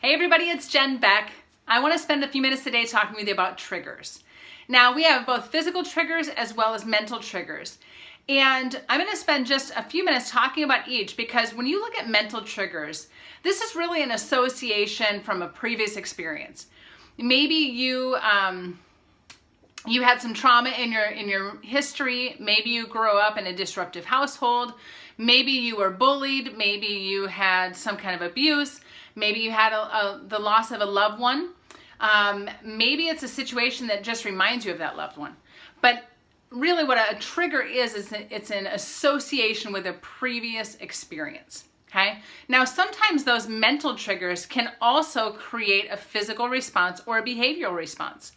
Hey everybody, it's Jen Beck. I want to spend a few minutes today talking with you about triggers. Now we have both physical triggers as well as mental triggers. And I'm going to spend just a few minutes talking about each because when you look at mental triggers, this is really an association from a previous experience. Maybe you had some trauma in your history. Maybe you grew up in a disruptive household. Maybe you were bullied. Maybe you had some kind of abuse. Maybe you had the loss of a loved one. Maybe it's a situation that just reminds you of that loved one. But really what a trigger is it's an association with a previous experience. Okay? Now, sometimes those mental triggers can also create a physical response or a behavioral response.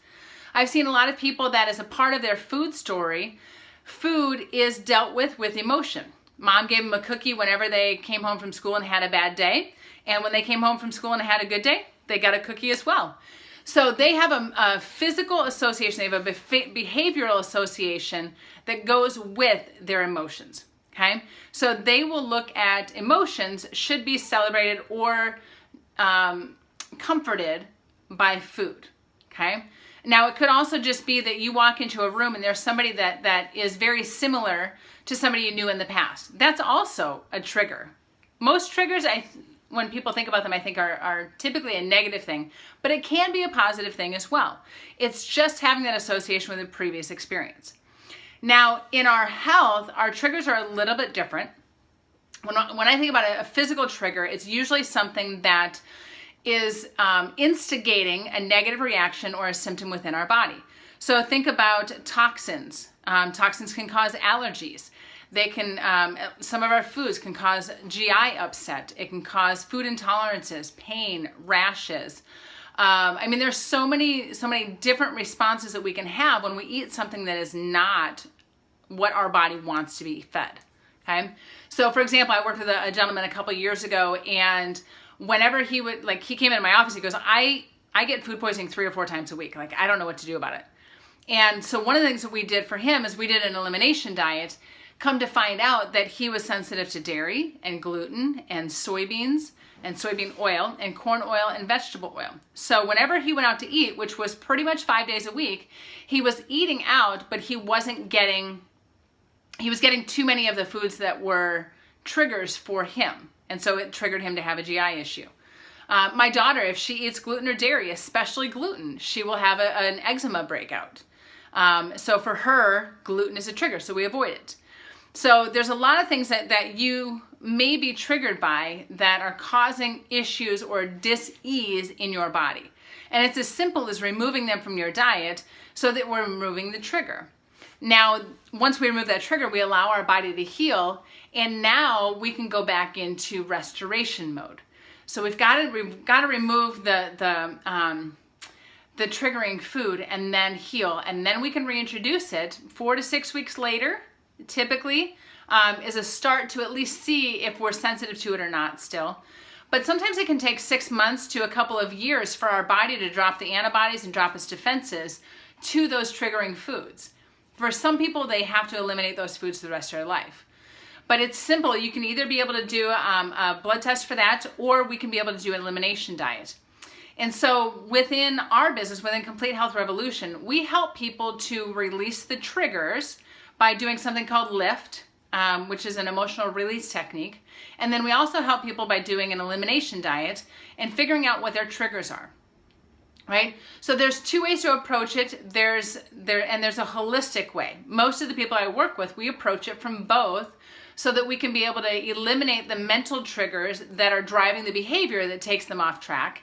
I've seen a lot of people that as a part of their food story, food is dealt with emotion. Mom gave them a cookie whenever they came home from school and had a bad day. And when they came home from school and had a good day, they got a cookie as well. So they have a physical association, they have a behavioral association that goes with their emotions. Okay? So they will look at emotions should be celebrated or comforted by food. Okay? Now, it could also just be that you walk into a room and there's somebody that is very similar to somebody you knew in the past. That's also a trigger. Most triggers, when people think about them, I think are typically a negative thing, but it can be a positive thing as well. It's just having that association with a previous experience. Now, in our health, our triggers are a little bit different. When I think about a physical trigger, it's usually something that is instigating a negative reaction or a symptom within our body. So think about toxins. Toxins can cause allergies. They can, some of our foods can cause GI upset. It can cause food intolerances, pain, rashes. There's so many different responses that we can have when we eat something that is not what our body wants to be fed. Okay. So for example, I worked with a gentleman a couple years ago, and whenever he came into my office, he goes, I get food poisoning 3 or 4 times a week. I don't know what to do about it. And so one of the things that we did for him is we did an elimination diet. Come to find out that he was sensitive to dairy and gluten and soybeans and soybean oil and corn oil and vegetable oil. So whenever he went out to eat, which was pretty much 5 days a week, he was eating out, but he was getting too many of the foods that were triggers for him. And so it triggered him to have a GI issue. My daughter, if she eats gluten or dairy, especially gluten, she will have an eczema breakout. So for her, gluten is a trigger, so we avoid it. So there's a lot of things that you may be triggered by that are causing issues or dis-ease in your body. And it's as simple as removing them from your diet so that we're removing the trigger. Now, once we remove that trigger, we allow our body to heal, and now we can go back into restoration mode. So we've got to remove the triggering food and then heal, and then we can reintroduce it 4 to 6 weeks later. Typically is a start to at least see if we're sensitive to it or not still. But sometimes it can take 6 months to a couple of years for our body to drop the antibodies and drop its defenses to those triggering foods. For some people, they have to eliminate those foods the rest of their life. But it's simple. You can either be able to do a blood test for that, or we can be able to do an elimination diet. And so within our business, within Complete Health Revolution, we help people to release the triggers by doing something called LIFT, which is an emotional release technique. And then we also help people by doing an elimination diet and figuring out what their triggers are. Right? So there's 2 ways to approach it. There's a holistic way. Most of the people I work with, we approach it from both so that we can be able to eliminate the mental triggers that are driving the behavior that takes them off track.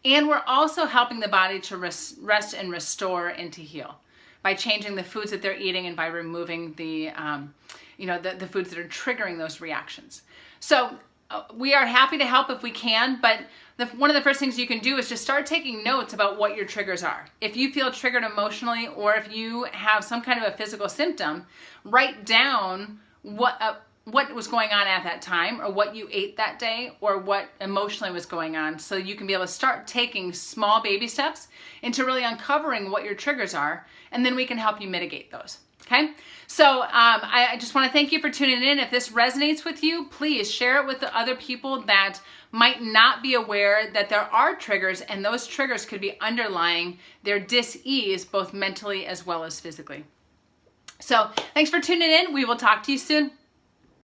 And we're also helping the body to rest and restore and to heal by changing the foods that they're eating and by removing the foods that are triggering those reactions. So we are happy to help if we can, but one of the first things you can do is just start taking notes about what your triggers are. If you feel triggered emotionally, or if you have some kind of a physical symptom, write down what was going on at that time, or what you ate that day, or what emotionally was going on, so you can be able to start taking small baby steps into really uncovering what your triggers are, and then we can help you mitigate those. Okay, so I just want to thank you for tuning in. If this resonates with you, please share it with the other people that might not be aware that there are triggers, and those triggers could be underlying their dis-ease, both mentally as well as physically. So thanks for tuning in. We will talk to you soon.